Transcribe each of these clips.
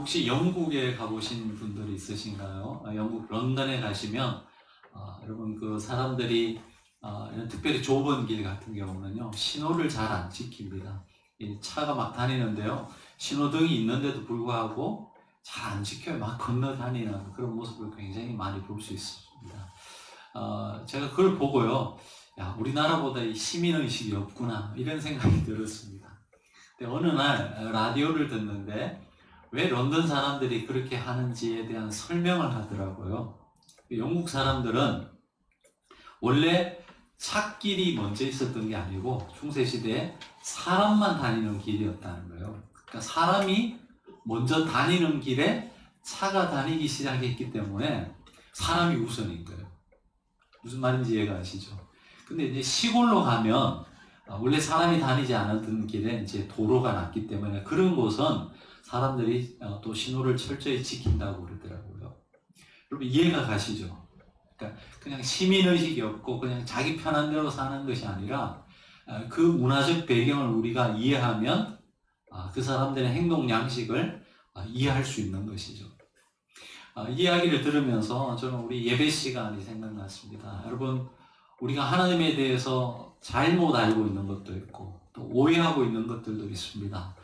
혹시 영국에 가보신 분들이 있으신가요? 영국 런던에 가시면 여러분 그 사람들이 이런 특별히 좁은 길 같은 경우는요 신호를 잘 안 지킵니다. 이 차가 막 다니는데요 신호등이 있는데도 불구하고 잘 안 지켜요. 막 건너 다니는 그런 모습을 굉장히 많이 볼 수 있습니다. 제가 그걸 보고요, 야, 우리나라보다 이 시민의식이 없구나 이런 생각이 들었습니다. 근데 어느 날 라디오를 듣는데 왜 런던 사람들이 그렇게 하는지에 대한 설명을 하더라고요. 영국 사람들은 원래 찻길이 먼저 있었던 게 아니고 중세시대에 사람만 다니는 길이었다는 거예요. 그러니까 사람이 먼저 다니는 길에 차가 다니기 시작했기 때문에 사람이 우선인 거예요. 무슨 말인지 이해가 가시죠? 근데 이제 시골로 가면 원래 사람이 다니지 않았던 길에 이제 도로가 났기 때문에 그런 곳은 사람들이 또 신호를 철저히 지킨다고 그러더라고요. 여러분 이해가 가시죠? 그러니까 그냥 시민의식이 없고 그냥 자기 편한 대로 사는 것이 아니라 그 문화적 배경을 우리가 이해하면 그 사람들의 행동 양식을 이해할 수 있는 것이죠. 이 이야기를 들으면서 저는 우리 예배 시간이 생각났습니다. 여러분 우리가 하나님에 대해서 잘못 알고 있는 것도 있고 또 오해하고 있는 것들도 있습니다.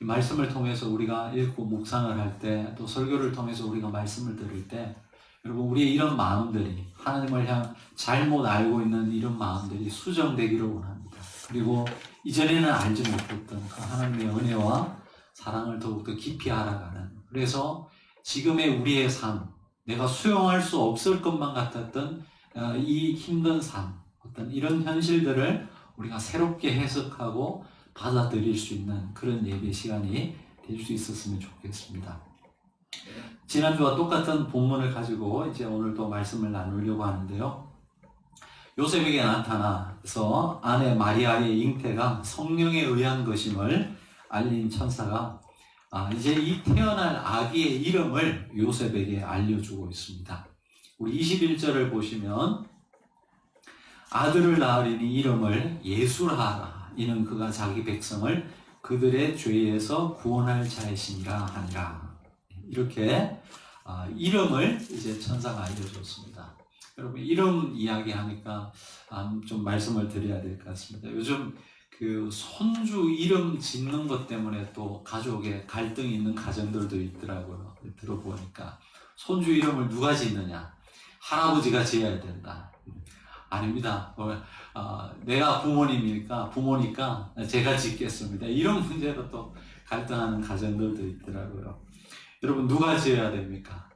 이 말씀을 통해서 우리가 읽고 묵상을 할 때 또 설교를 통해서 우리가 말씀을 들을 때 여러분 우리의 이런 마음들이 하나님을 향 잘못 알고 있는 이런 마음들이 수정되기를 원합니다. 그리고 이전에는 알지 못했던 그 하나님의 은혜와 사랑을 더욱더 깊이 알아가는, 그래서 지금의 우리의 삶, 내가 수용할 수 없을 것만 같았던 이 힘든 삶, 어떤 이런 현실들을 우리가 새롭게 해석하고 받아들일 수 있는 그런 예배 시간이 될 수 있었으면 좋겠습니다. 지난주와 똑같은 본문을 가지고 이제 오늘도 말씀을 나누려고 하는데요. 요셉에게 나타나서 아내 마리아의 잉태가 성령에 의한 것임을 알린 천사가 이제 이 태어날 아기의 이름을 요셉에게 알려주고 있습니다. 우리 21절을 보시면 아들을 낳으리니 이름을 예수라 하라. 이는 그가 자기 백성을 그들의 죄에서 구원할 자이시니라 하니라. 이렇게 이름을 이제 천사가 알려줬습니다. 여러분 이름 이야기하니까 좀 말씀을 드려야 될 것 같습니다. 요즘 그 손주 이름 짓는 것 때문에 또 가족에 갈등이 있는 가정들도 있더라고요. 들어보니까 손주 이름을 누가 짓느냐? 할아버지가 지어야 된다. 아닙니다. 내가 부모니까 제가 짓겠습니다. 이런 문제로 또 갈등하는 가정들도 있더라고요. 여러분 누가 지어야 됩니까?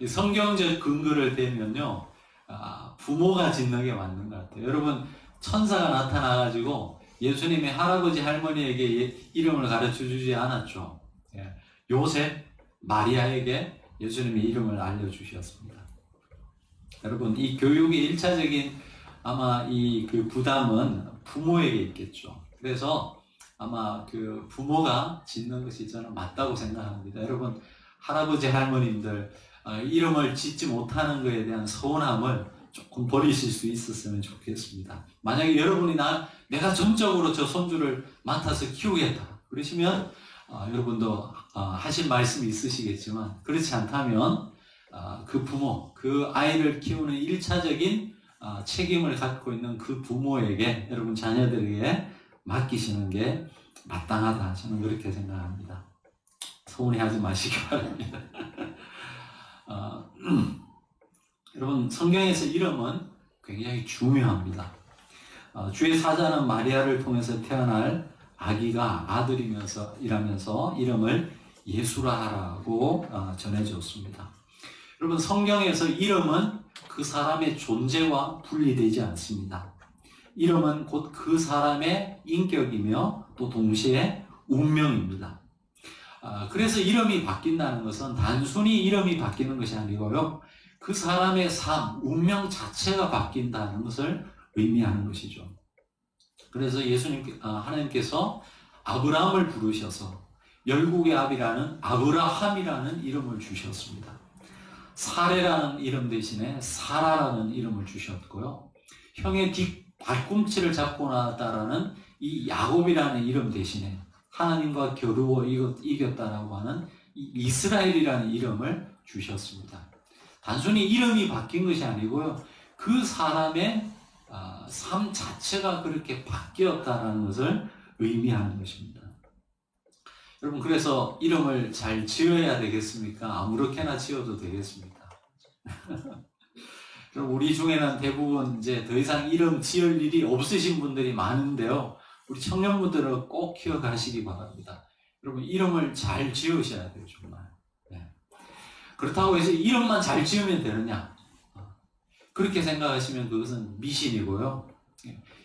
이 성경적 근거를 대면요, 부모가 짓는 게 맞는 것 같아요. 여러분 천사가 나타나가지고 예수님의 할아버지 할머니에게 이름을 가르쳐 주지 않았죠. 요셉, 마리아에게 예수님의 이름을 알려주셨습니다. 여러분 이 교육의 1차적인 아마 그 부담은 부모에게 있겠죠. 그래서 아마 그 부모가 짓는 것이 저는 맞다고 생각합니다. 여러분 할아버지 할머님들 이름을 짓지 못하는 것에 대한 서운함을 조금 버리실 수 있었으면 좋겠습니다. 만약에 여러분이 내가 정적으로 저 손주를 맡아서 키우겠다 그러시면 여러분도 하신 말씀이 있으시겠지만, 그렇지 않다면 그 부모, 그 아이를 키우는 1차적인 책임을 갖고 있는 그 부모에게, 여러분 자녀들에게 맡기시는 게 마땅하다, 저는 그렇게 생각합니다. 서운해하지 마시기 바랍니다. 여러분 성경에서 이름은 굉장히 중요합니다. 주의 사자는 마리아를 통해서 태어날 아기가 아들이라면서 이름을 예수라 하라고 전해줬습니다. 여러분 성경에서 이름은 그 사람의 존재와 분리되지 않습니다. 이름은 곧 그 사람의 인격이며 또 동시에 운명입니다. 그래서 이름이 바뀐다는 것은 단순히 이름이 바뀌는 것이 아니고요, 그 사람의 삶, 운명 자체가 바뀐다는 것을 의미하는 것이죠. 그래서 하나님께서 아브라함을 부르셔서 열국의 아비라는 아브라함이라는 이름을 주셨습니다. 사레라는 이름 대신에 사라라는 이름을 주셨고요, 형의 발꿈치를 잡고 나왔다라는 이 야곱이라는 이름 대신에 하나님과 겨루어 이겼다라고 하는 이스라엘이라는 이름을 주셨습니다. 단순히 이름이 바뀐 것이 아니고요. 그 사람의 삶 자체가 그렇게 바뀌었다라는 것을 의미하는 것입니다. 여러분, 그래서 이름을 잘 지어야 되겠습니까? 아무렇게나 지어도 되겠습니까? 그럼 우리 중에는 대부분 이제 더 이상 이름 지을 일이 없으신 분들이 많은데요. 우리 청년분들은 꼭 기억하시기 바랍니다. 여러분, 이름을 잘 지으셔야 돼요, 정말. 네. 그렇다고 해서 이름만 잘 지으면 되느냐? 그렇게 생각하시면 그것은 미신이고요.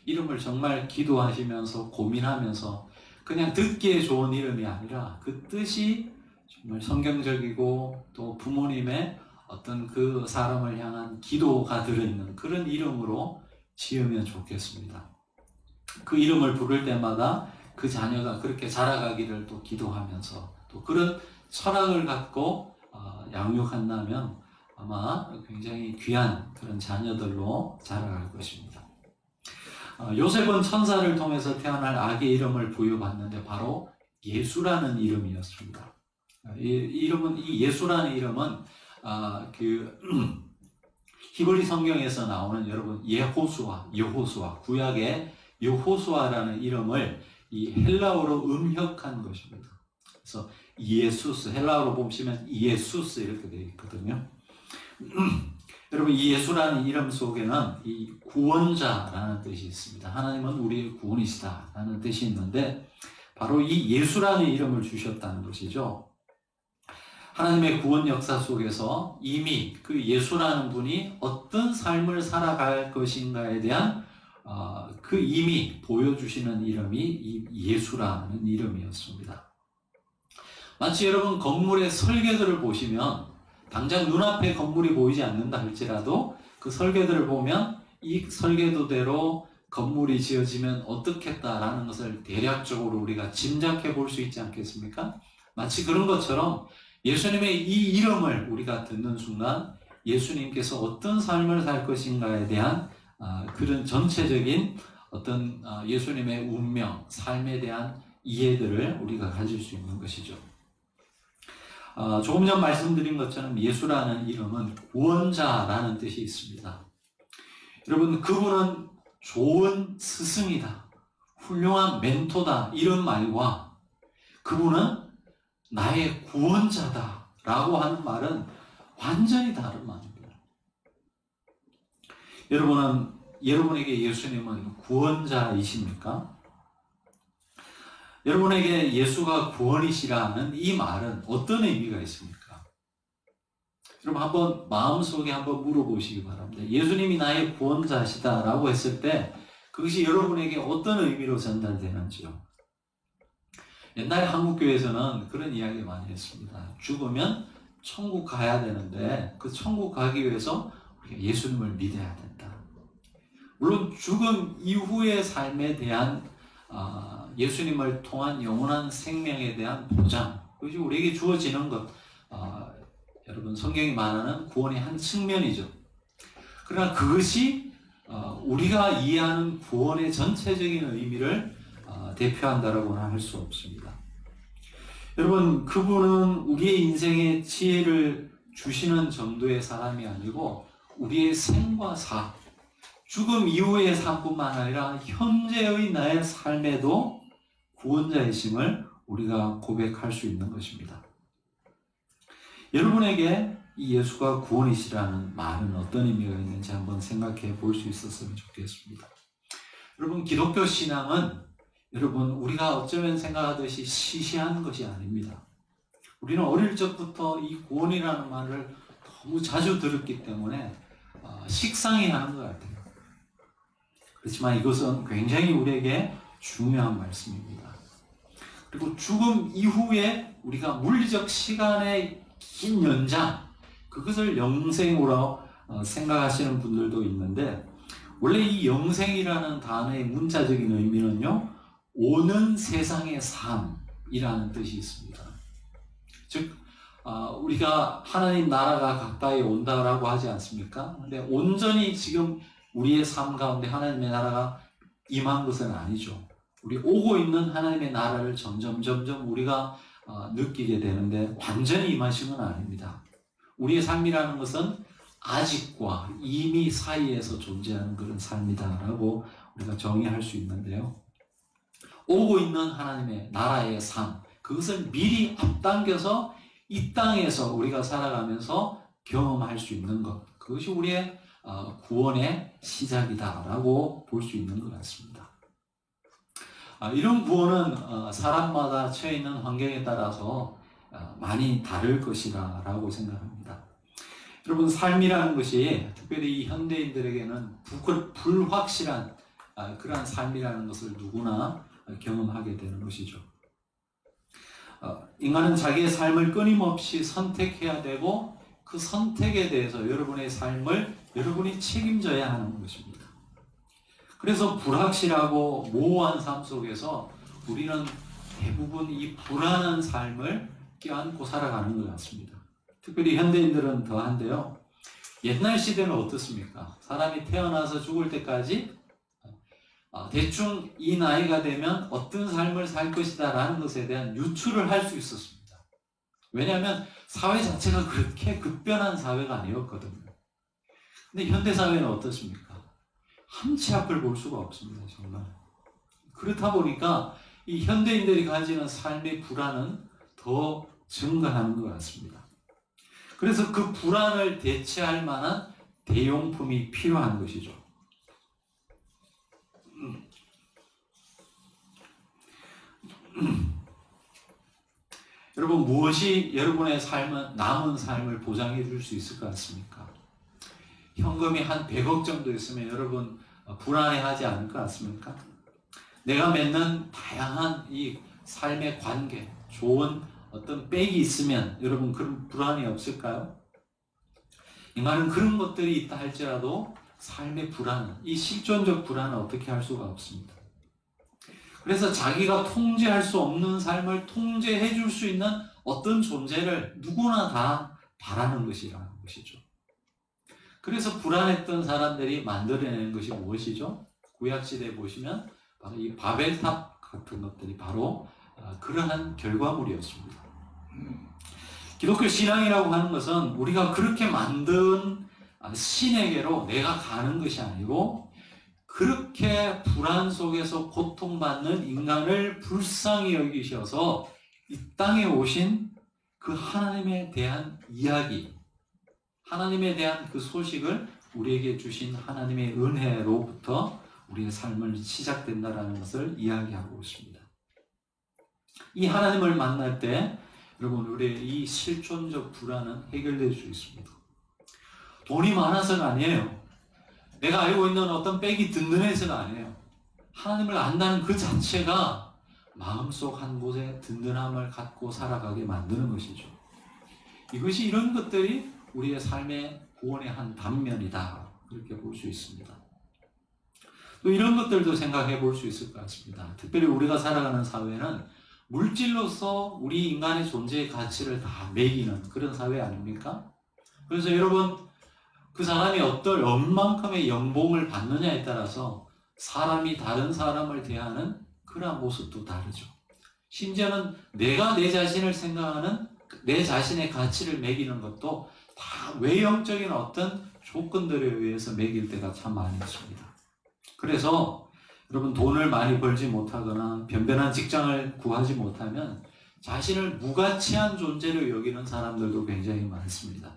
이름을 정말 기도하시면서 고민하면서 그냥 듣기에 좋은 이름이 아니라 그 뜻이 정말 성경적이고 또 부모님의 어떤 그 사람을 향한 기도가 들어있는 그런 이름으로 지으면 좋겠습니다. 그 이름을 부를 때마다 그 자녀가 그렇게 자라가기를 또 기도하면서 또 그런 철학을 갖고 양육한다면 아마 굉장히 귀한 그런 자녀들로 자라갈 것입니다. 요셉은 천사를 통해서 태어날 아기의 이름을 부여받는데 바로 예수라는 이름이었습니다. 이 예수라는 이름은 히브리 성경에서 나오는 여러분 여호수아 구약의 여호수아라는 이름을 이 헬라어로 음역한 것입니다. 그래서 예수스, 헬라어로 보시면 예수스 이렇게 되어 있거든요. 여러분, 이 예수라는 이름 속에는 이 구원자라는 뜻이 있습니다. 하나님은 우리의 구원이시다라는 뜻이 있는데 바로 이 예수라는 이름을 주셨다는 것이죠. 하나님의 구원 역사 속에서 이미 그 예수라는 분이 어떤 삶을 살아갈 것인가에 대한 그 이미 보여주시는 이름이 이 예수라는 이름이었습니다. 마치 여러분 건물의 설계도를 보시면 당장 눈앞에 건물이 보이지 않는다 할지라도 그 설계도를 보면 이 설계도대로 건물이 지어지면 어떻겠다라는 것을 대략적으로 우리가 짐작해 볼 수 있지 않겠습니까? 마치 그런 것처럼 예수님의 이 이름을 우리가 듣는 순간 예수님께서 어떤 삶을 살 것인가에 대한 그런 전체적인 어떤 예수님의 운명, 삶에 대한 이해들을 우리가 가질 수 있는 것이죠. 조금 전 말씀드린 것처럼 예수라는 이름은 구원자라는 뜻이 있습니다. 여러분, 그분은 좋은 스승이다, 훌륭한 멘토다 이런 말과 그분은 나의 구원자다 라고 하는 말은 완전히 다른 말입니다. 여러분에게 예수님은 구원자이십니까? 여러분에게 예수가 구원이시라는 이 말은 어떤 의미가 있습니까? 여러분, 한번 마음속에 한번 물어보시기 바랍니다. 예수님이 나의 구원자시다라고 했을 때 그것이 여러분에게 어떤 의미로 전달되는지요? 옛날에 한국교회에서는 그런 이야기 많이 했습니다. 죽으면 천국 가야 되는데 그 천국 가기 위해서 우리가 예수님을 믿어야 된다. 물론 죽음 이후의 삶에 대한 예수님을 통한 영원한 생명에 대한 보장, 그것이 우리에게 주어지는 것, 여러분 성경이 말하는 구원의 한 측면이죠. 그러나 그것이 우리가 이해하는 구원의 전체적인 의미를 대표한다라고는 할 수 없습니다. 여러분, 그분은 우리의 인생에 지혜를 주시는 정도의 사람이 아니고 우리의 생과 사, 죽음 이후의 삶뿐만 아니라 현재의 나의 삶에도 구원자이심을 우리가 고백할 수 있는 것입니다. 여러분에게 이 예수가 구원이시라는 말은 어떤 의미가 있는지 한번 생각해 볼 수 있었으면 좋겠습니다. 여러분, 기독교 신앙은 여러분, 우리가 어쩌면 생각하듯이 시시한 것이 아닙니다. 우리는 어릴 적부터 이 구원이라는 말을 너무 자주 들었기 때문에 식상해 하는 것 같아요. 그렇지만 이것은 굉장히 우리에게 중요한 말씀입니다. 그리고 죽음 이후에 우리가 물리적 시간의 긴 연장, 그것을 영생으로 생각하시는 분들도 있는데, 원래 이 영생이라는 단어의 문자적인 의미는요, 오는 세상의 삶이라는 뜻이 있습니다. 즉, 우리가 하나님 나라가 가까이 온다라고 하지 않습니까? 근데 온전히 지금 우리의 삶 가운데 하나님의 나라가 임한 것은 아니죠. 우리 오고 있는 하나님의 나라를 점점 우리가 느끼게 되는데 완전히 임하신 건 아닙니다. 우리의 삶이라는 것은 아직과 이미 사이에서 존재하는 그런 삶이다라고 우리가 정의할 수 있는데요. 오고 있는 하나님의 나라의 삶, 그것을 미리 앞당겨서 이 땅에서 우리가 살아가면서 경험할 수 있는 것, 그것이 우리의 구원의 시작이다라고 볼 수 있는 것 같습니다. 이런 구원은 사람마다 처해 있는 환경에 따라서 많이 다를 것이라고 생각합니다. 여러분, 삶이라는 것이 특별히 이 현대인들에게는 불확실한 그러한 삶이라는 것을 누구나 경험하게 되는 것이죠. 인간은 자기의 삶을 끊임없이 선택해야 되고 그 선택에 대해서 여러분의 삶을 여러분이 책임져야 하는 것입니다. 그래서 불확실하고 모호한 삶 속에서 우리는 대부분 이 불안한 삶을 껴안고 살아가는 것 같습니다. 특별히 현대인들은 더한데요. 옛날 시대는 어떻습니까? 사람이 태어나서 죽을 때까지 대충 이 나이가 되면 어떤 삶을 살 것이다 라는 것에 대한 유추를 할 수 있었습니다. 왜냐하면 사회 자체가 그렇게 급변한 사회가 아니었거든요. 근데 현대사회는 어떻습니까? 한 치 앞을 볼 수가 없습니다. 정말. 그렇다 보니까 이 현대인들이 가지는 삶의 불안은 더 증가하는 것 같습니다. 그래서 그 불안을 대체할 만한 대용품이 필요한 것이죠. 여러분, 무엇이 여러분의 남은 삶을 보장해 줄 수 있을 것 같습니까? 현금이 한 100억 정도 있으면 여러분 불안해하지 않을 것 같습니까? 내가 맺는 다양한 이 삶의 관계, 좋은 어떤 백이 있으면 여러분 그런 불안이 없을까요? 인간은 그런 것들이 있다 할지라도 삶의 불안은, 이 실존적 불안은 어떻게 할 수가 없습니다. 그래서 자기가 통제할 수 없는 삶을 통제해 줄 수 있는 어떤 존재를 누구나 다 바라는 것이라는 것이죠. 그래서 불안했던 사람들이 만들어내는 것이 무엇이죠? 구약시대에 보시면 바로 이 바벨탑 같은 것들이 바로 그러한 결과물이었습니다. 기독교 신앙이라고 하는 것은 우리가 그렇게 만든 신에게로 내가 가는 것이 아니고 그렇게 불안 속에서 고통받는 인간을 불쌍히 여기셔서 이 땅에 오신 그 하나님에 대한 이야기, 하나님에 대한 그 소식을 우리에게 주신 하나님의 은혜로부터 우리의 삶을 시작된다는 것을 이야기하고 있습니다. 이 하나님을 만날 때 여러분 우리의 이 실존적 불안은 해결될 수 있습니다. 돈이 많아서가 아니에요. 내가 알고 있는 어떤 백이 든든해서가 아니에요. 하나님을 안다는 그 자체가 마음속 한 곳에 든든함을 갖고 살아가게 만드는 것이죠. 이것이 이런 것들이 우리의 삶의 구원의 한 단면이다. 그렇게 볼 수 있습니다. 또 이런 것들도 생각해 볼 수 있을 것 같습니다. 특별히 우리가 살아가는 사회는 물질로서 우리 인간의 존재의 가치를 다 매기는 그런 사회 아닙니까? 그래서 여러분, 그 사람이 어떤 얼만큼의 연봉을 받느냐에 따라서 사람이 다른 사람을 대하는 그런 모습도 다르죠. 심지어는 내가 내 자신을 생각하는 내 자신의 가치를 매기는 것도 다 외형적인 어떤 조건들에 의해서 매길 때가 참 많이 있습니다. 그래서 여러분 돈을 많이 벌지 못하거나 변변한 직장을 구하지 못하면 자신을 무가치한 존재로 여기는 사람들도 굉장히 많습니다.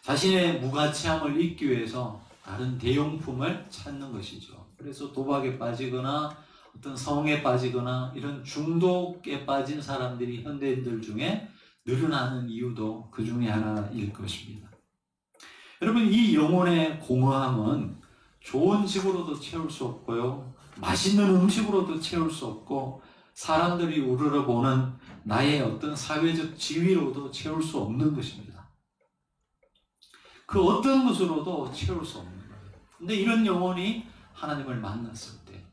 자신의 무가치함을 잊기 위해서 다른 대용품을 찾는 것이죠. 그래서 도박에 빠지거나 어떤 성에 빠지거나 이런 중독에 빠진 사람들이 현대인들 중에 늘어나는 이유도 그 중에 하나일 것입니다. 여러분, 이 영혼의 공허함은 좋은 집으로도 채울 수 없고요. 맛있는 음식으로도 채울 수 없고 사람들이 우러러보는 나의 어떤 사회적 지위로도 채울 수 없는 것입니다. 그 어떤 것으로도 채울 수 없는 거예요. 근데 이런 영혼이 하나님을 만났을 때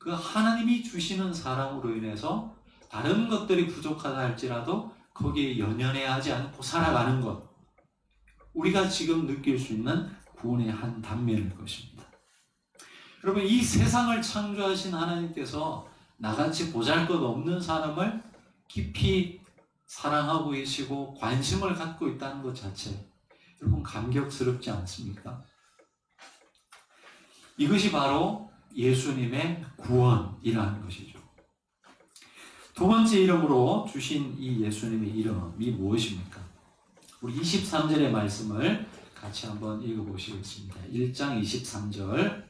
그 하나님이 주시는 사랑으로 인해서 다른 것들이 부족하다 할지라도 거기에 연연해하지 않고 살아가는 것, 우리가 지금 느낄 수 있는 구원의 한 단면일 것입니다. 여러분, 이 세상을 창조하신 하나님께서 나같이 보잘것없는 사람을 깊이 사랑하고 계시고 관심을 갖고 있다는 것 자체, 여러분 감격스럽지 않습니까? 이것이 바로 예수님의 구원이라는 것이죠. 두 번째 이름으로 주신 이 예수님의 이름이 무엇입니까? 우리 23절의 말씀을 같이 한번 읽어보시겠습니다. 1장 23절.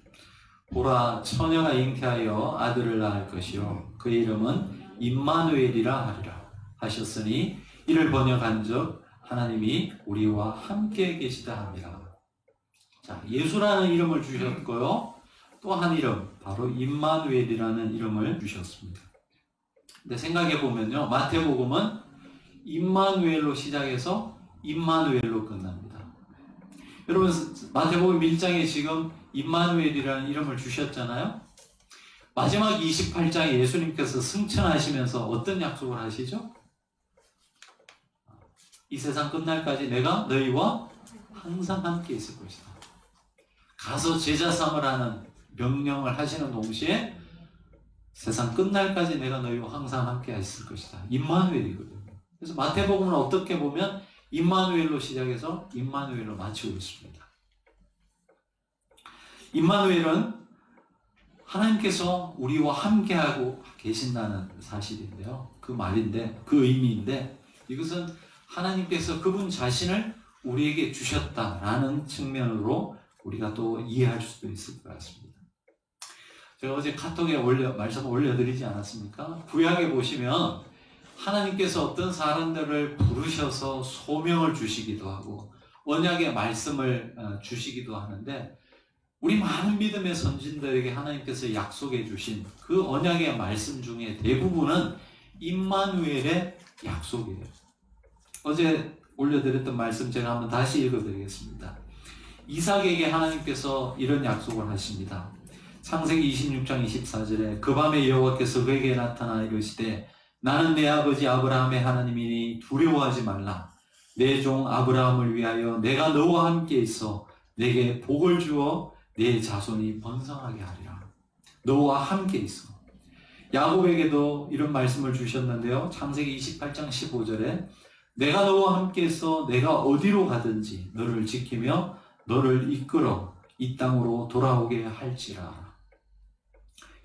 보라, 처녀가 잉태하여 아들을 낳을 것이요 그의 이름은 임마누엘이라 하리라 하셨으니 이를 번역한즉 하나님이 우리와 함께 계시다 합니다. 자, 예수라는 이름을 주셨고요, 또 한 이름, 바로 임마누엘이라는 이름을 주셨습니다. 근데 생각해 보면요, 마태복음은 임마누엘로 시작해서 임마누엘로 끝납니다. 여러분, 마태복음 1장에 지금 임마누엘이라는 이름을 주셨잖아요. 마지막 28장에 예수님께서 승천하시면서 어떤 약속을 하시죠? 이 세상 끝날까지 내가 너희와 항상 함께 있을 것이다. 가서 제자 삼으라는 명령을 하시는 동시에 세상 끝날까지 내가 너희와 항상 함께 있을 것이다. 임마누엘이거든요. 그래서 마태복음은 어떻게 보면 임마누엘로 시작해서 임마누엘로 마치고 있습니다. 임마누엘은 하나님께서 우리와 함께하고 계신다는 사실인데요. 그 말인데, 그 의미인데, 이것은 하나님께서 그분 자신을 우리에게 주셨다라는 측면으로 우리가 또 이해할 수도 있을 것 같습니다. 제가 어제 카톡에 말씀 올려드리지 않았습니까? 구약에 보시면 하나님께서 어떤 사람들을 부르셔서 소명을 주시기도 하고 언약의 말씀을 주시기도 하는데, 우리 많은 믿음의 선진들에게 하나님께서 약속해 주신 그 언약의 말씀 중에 대부분은 임마누엘의 약속이에요. 어제 올려드렸던 말씀 제가 한번 다시 읽어드리겠습니다. 이삭에게 하나님께서 이런 약속을 하십니다. 창세기 26장 24절에 그 밤에 여호와께서 그에게 나타나 이르시되 나는 내 아버지 아브라함의 하나님이니 두려워하지 말라. 내 종 아브라함을 위하여 내가 너와 함께 있어 내게 복을 주어 내 자손이 번성하게 하리라. 너와 함께 있어. 야곱에게도 이런 말씀을 주셨는데요. 창세기 28장 15절에 내가 너와 함께 있어 내가 어디로 가든지 너를 지키며 너를 이끌어 이 땅으로 돌아오게 할지라.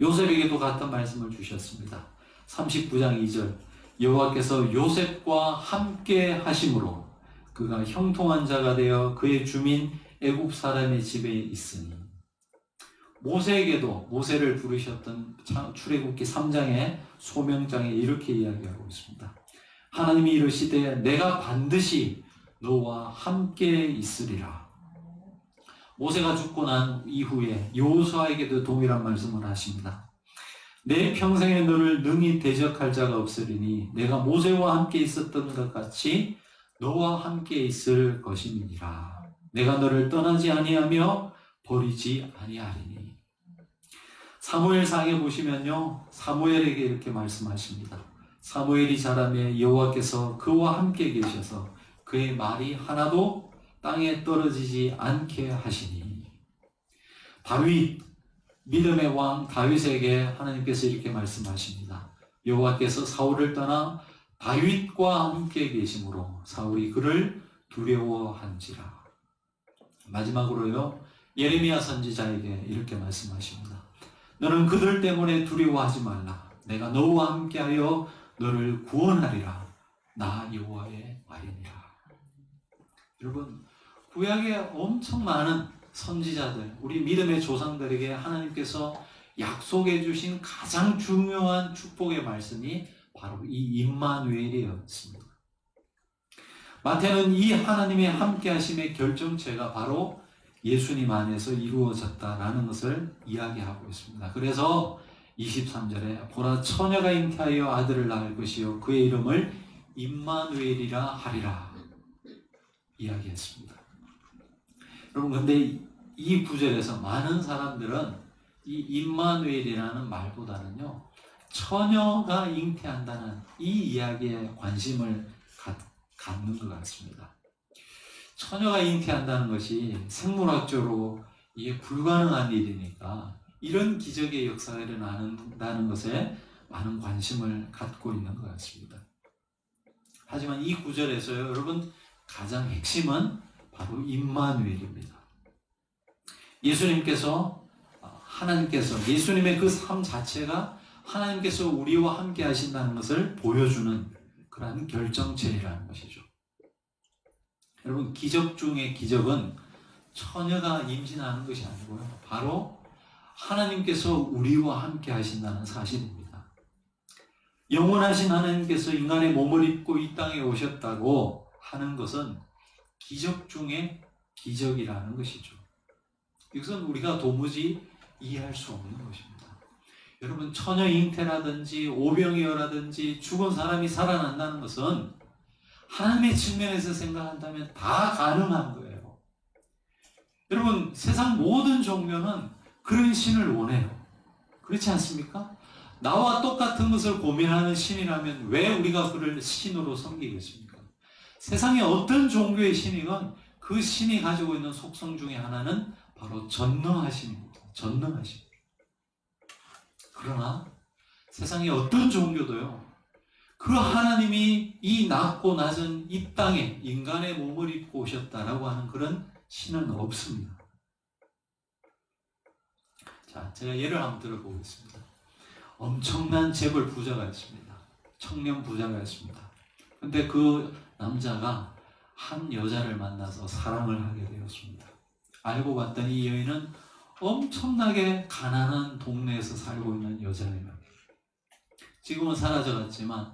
요셉에게도 같은 말씀을 주셨습니다. 39장 2절 여호와께서 요셉과 함께 하심으로 그가 형통한 자가 되어 그의 주민 애굽 사람의 집에 있으니. 모세에게도 모세를 부르셨던 출애굽기 3장의 소명장에 이렇게 이야기하고 있습니다. 하나님이 이르시되 내가 반드시 너와 함께 있으리라. 모세가 죽고 난 이후에 여호수아에게도 동일한 말씀을 하십니다. 내 평생에 너를 능히 대적할 자가 없으리니 내가 모세와 함께 있었던 것 같이 너와 함께 있을 것임이니라. 내가 너를 떠나지 아니하며 버리지 아니하리니. 사무엘상에 보시면요, 사무엘에게 이렇게 말씀하십니다. 사무엘이 자라매 여호와께서 그와 함께 계셔서 그의 말이 하나도 땅에 떨어지지 않게 하시니. 다윗, 믿음의 왕 다윗에게 하나님께서 이렇게 말씀하십니다. 여호와께서 사울을 떠나 다윗과 함께 계심으로 사울이 그를 두려워한지라. 마지막으로요, 예레미야 선지자에게 이렇게 말씀하십니다. 너는 그들 때문에 두려워하지 말라. 내가 너와 함께하여 너를 구원하리라. 나 여호와의 말이니라. 여러분, 구약에 엄청 많은 선지자들, 우리 믿음의 조상들에게 하나님께서 약속해 주신 가장 중요한 축복의 말씀이 바로 이 임마누엘이었습니다. 마태는 이 하나님의 함께하심의 결정체가 바로 예수님 안에서 이루어졌다라는 것을 이야기하고 있습니다. 그래서 23절에 보라, 처녀가 잉태하여 아들을 낳을 것이요 그의 이름을 임마누엘이라 하리라 이야기했습니다. 여러분, 근데 이 구절에서 많은 사람들은 이 임마누엘이라는 말보다는요, 처녀가 잉태한다는 이 이야기에 관심을 갖는 것 같습니다. 처녀가 잉태한다는 것이 생물학적으로 이게 불가능한 일이니까 이런 기적의 역사가 일어난다는 것에 많은 관심을 갖고 있는 것 같습니다. 하지만 이 구절에서요, 여러분, 가장 핵심은 바로 임마누엘입니다. 예수님의 그 삶 자체가 하나님께서 우리와 함께 하신다는 것을 보여주는 그러한 결정체이라는 것이죠. 여러분, 기적 중의 기적은 처녀가 임신하는 것이 아니고요, 바로 하나님께서 우리와 함께 하신다는 사실입니다. 영원하신 하나님께서 인간의 몸을 입고 이 땅에 오셨다고 하는 것은 기적 중의 기적이라는 것이죠. 이것은 우리가 도무지 이해할 수 없는 것입니다. 여러분, 처녀 잉태라든지 오병이어라든지 죽은 사람이 살아난다는 것은 하나님의 측면에서 생각한다면 다 가능한 거예요. 여러분, 세상 모든 종교는 그런 신을 원해요. 그렇지 않습니까? 나와 똑같은 것을 고민하는 신이라면 왜 우리가 그를 신으로 섬기겠습니까? 세상의 어떤 종교의 신이건 그 신이 가지고 있는 속성 중에 하나는 바로 전능하심입니다. 전능하심. 그러나 세상의 어떤 종교도요, 그 하나님이 이 낮고 낮은 이 땅에 인간의 몸을 입고 오셨다라고 하는 그런 신은 없습니다. 자, 제가 예를 한번 들어보겠습니다. 엄청난 재벌 부자가 있습니다. 청년 부자가 있습니다. 근데 그 남자가 한 여자를 만나서 사랑을 하게 되었습니다. 알고 봤더니 이 여인은 엄청나게 가난한 동네에서 살고 있는 여자예요. 지금은 사라져갔지만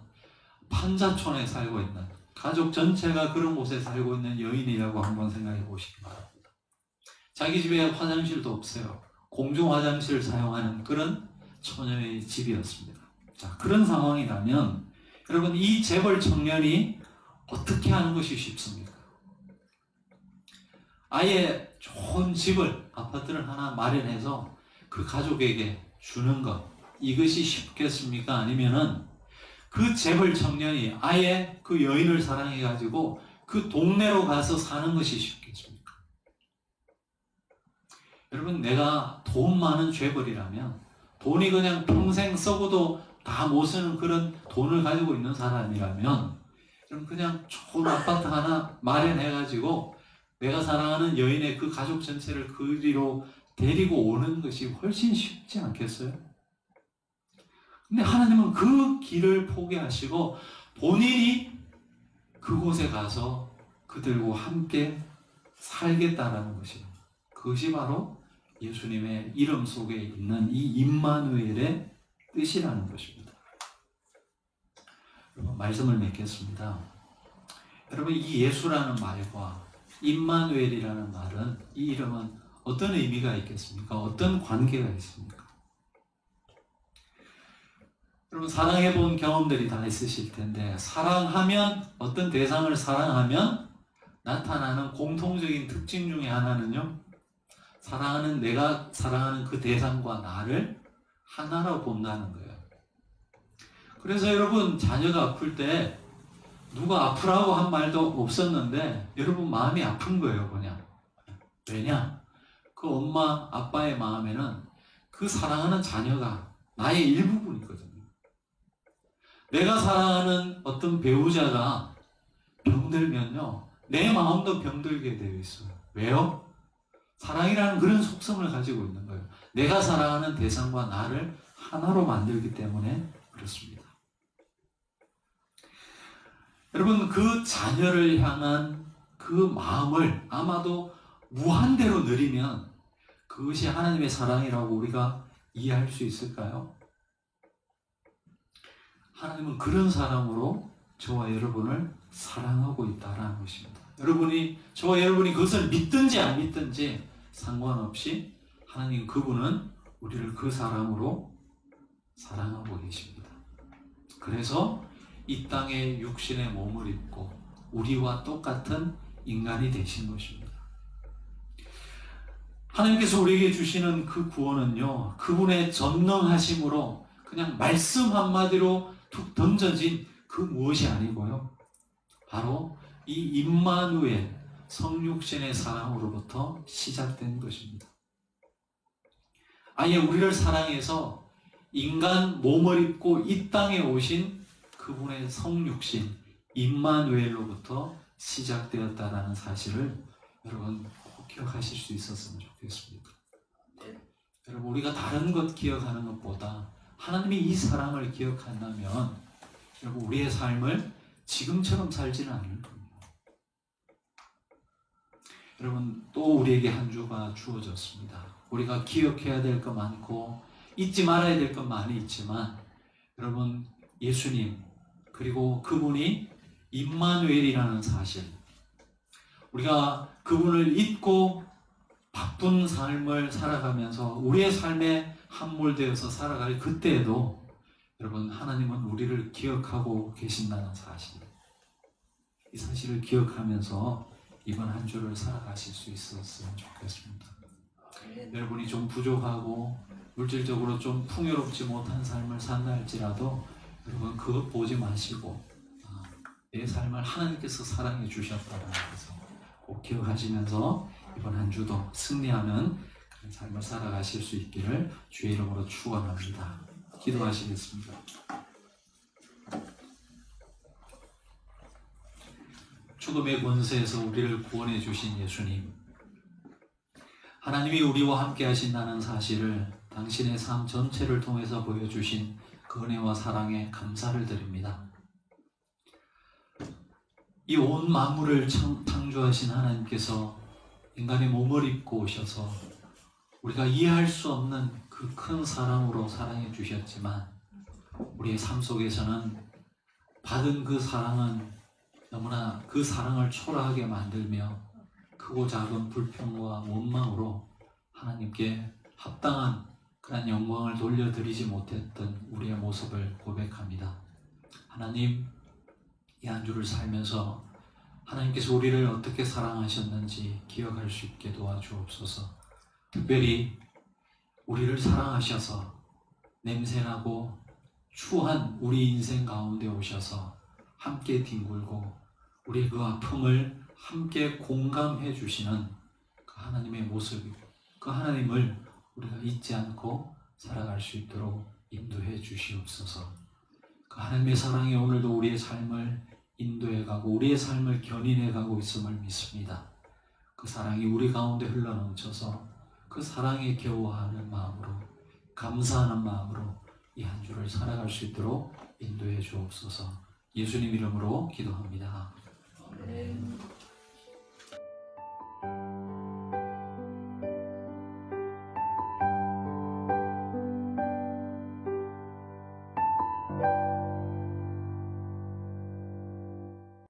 판자촌에 살고 있는, 가족 전체가 그런 곳에 살고 있는 여인이라고 한번 생각해 보시기 바랍니다. 자기 집에 화장실도 없어요. 공중 화장실을 사용하는 그런 처녀의 집이었습니다. 자, 그런 상황이라면 여러분, 이 재벌 청년이 어떻게 하는 것이 쉽습니까? 아예 좋은 집을, 아파트를 하나 마련해서 그 가족에게 주는 것, 이것이 쉽겠습니까? 아니면은 그 재벌 청년이 아예 그 여인을 사랑해가지고 그 동네로 가서 사는 것이 쉽겠습니까? 여러분, 내가 돈 많은 재벌이라면, 돈이 그냥 평생 써고도 다 못 쓰는 그런 돈을 가지고 있는 사람이라면, 그냥 좋은 아파트 하나 마련해가지고 내가 사랑하는 여인의 그 가족 전체를 그리로 데리고 오는 것이 훨씬 쉽지 않겠어요? 근데 하나님은 그 길을 포기하시고 본인이 그곳에 가서 그들과 함께 살겠다라는 것이에요. 그것이 바로 예수님의 이름 속에 있는 이 임마누엘의 뜻이라는 것입니다. 여러분, 말씀을 맺겠습니다. 여러분, 이 예수라는 말과 임마누엘이라는 말은, 이 이름은 어떤 의미가 있겠습니까? 어떤 관계가 있습니까? 여러분, 사랑해본 경험들이 다 있으실 텐데, 사랑하면, 어떤 대상을 사랑하면 나타나는 공통적인 특징 중에 하나는요, 내가 사랑하는 그 대상과 나를 하나로 본다는 거예요. 그래서 여러분, 자녀가 아플 때 누가 아프라고 한 말도 없었는데 여러분 마음이 아픈 거예요, 그냥. 왜냐? 그 엄마, 아빠의 마음에는 그 사랑하는 자녀가 나의 일부분이거든요. 내가 사랑하는 어떤 배우자가 병들면요, 내 마음도 병들게 되어 있어요. 왜요? 사랑이라는 그런 속성을 가지고 있는 거예요. 내가 사랑하는 대상과 나를 하나로 만들기 때문에 그렇습니다. 여러분, 그 자녀를 향한 그 마음을 아마도 무한대로 누리면 그것이 하나님의 사랑이라고 우리가 이해할 수 있을까요? 하나님은 그런 사랑으로 저와 여러분을 사랑하고 있다는 것입니다. 저와 여러분이 그것을 믿든지 안 믿든지 상관없이 하나님, 그분은 우리를 그 사랑으로 사랑하고 계십니다. 그래서 이 땅에 육신의 몸을 입고 우리와 똑같은 인간이 되신 것입니다. 하나님께서 우리에게 주시는 그 구원은요, 그분의 전능하심으로 그냥 말씀 한마디로 툭 던져진 그 무엇이 아니고요, 바로 이 임마누엘, 성육신의 사랑으로부터 시작된 것입니다. 아예 우리를 사랑해서 인간 몸을 입고 이 땅에 오신 그분의 성육신 임마누엘로부터 시작되었다라는 사실을 여러분 꼭 기억하실 수 있었으면 좋겠습니다. 여러분, 우리가 다른 것 기억하는 것보다 하나님이 이 사랑을 기억한다면 여러분, 우리의 삶을 지금처럼 살지는 않을 겁니다. 여러분, 또 우리에게 한 주가 주어졌습니다. 우리가 기억해야 될 것 많고 잊지 말아야 될 것 많이 있지만 여러분, 예수님 그리고 그분이 임마누엘이라는 사실, 우리가 그분을 잊고 바쁜 삶을 살아가면서 우리의 삶에 함몰되어서 살아갈 그때에도 여러분, 하나님은 우리를 기억하고 계신다는 사실, 이 사실을 기억하면서 이번 한 주를 살아가실 수 있었으면 좋겠습니다. 여러분이 좀 부족하고 물질적으로 좀 풍요롭지 못한 삶을 산다 할지라도 여러분, 그것 보지 마시고 내 삶을 하나님께서 사랑해 주셨다는 것을 꼭 기억하시면서 이번 한 주도 승리하는 그런 삶을 살아가실 수 있기를 주의 이름으로 축원합니다. 기도하시겠습니다. 죽음의 권세에서 우리를 구원해 주신 예수님, 하나님이 우리와 함께 하신다는 사실을 당신의 삶 전체를 통해서 보여주신 그 은혜와 사랑에 감사를 드립니다. 이 온 만물을 창조하신 하나님께서 인간의 몸을 입고 오셔서 우리가 이해할 수 없는 그 큰 사랑으로 사랑해 주셨지만 우리의 삶 속에서는 받은 그 사랑은 너무나 그 사랑을 초라하게 만들며 크고 작은 불평과 원망으로 하나님께 합당한 그런 영광을 돌려드리지 못했던 우리의 모습을 고백합니다. 하나님, 이 한 주를 살면서 하나님께서 우리를 어떻게 사랑하셨는지 기억할 수 있게 도와주옵소서. 특별히 우리를 사랑하셔서 냄새나고 추한 우리 인생 가운데 오셔서 함께 뒹굴고 우리의 그 아픔을 함께 공감해 주시는 그 하나님의 모습, 그 하나님을 우리가 잊지 않고 살아갈 수 있도록 인도해 주시옵소서. 그 하나님의 사랑이 오늘도 우리의 삶을 인도해 가고 우리의 삶을 견인해 가고 있음을 믿습니다. 그 사랑이 우리 가운데 흘러넘쳐서 그 사랑에 겨워하는 마음으로, 감사하는 마음으로 이 한 주를 살아갈 수 있도록 인도해 주옵소서. 예수님 이름으로 기도합니다. 아멘.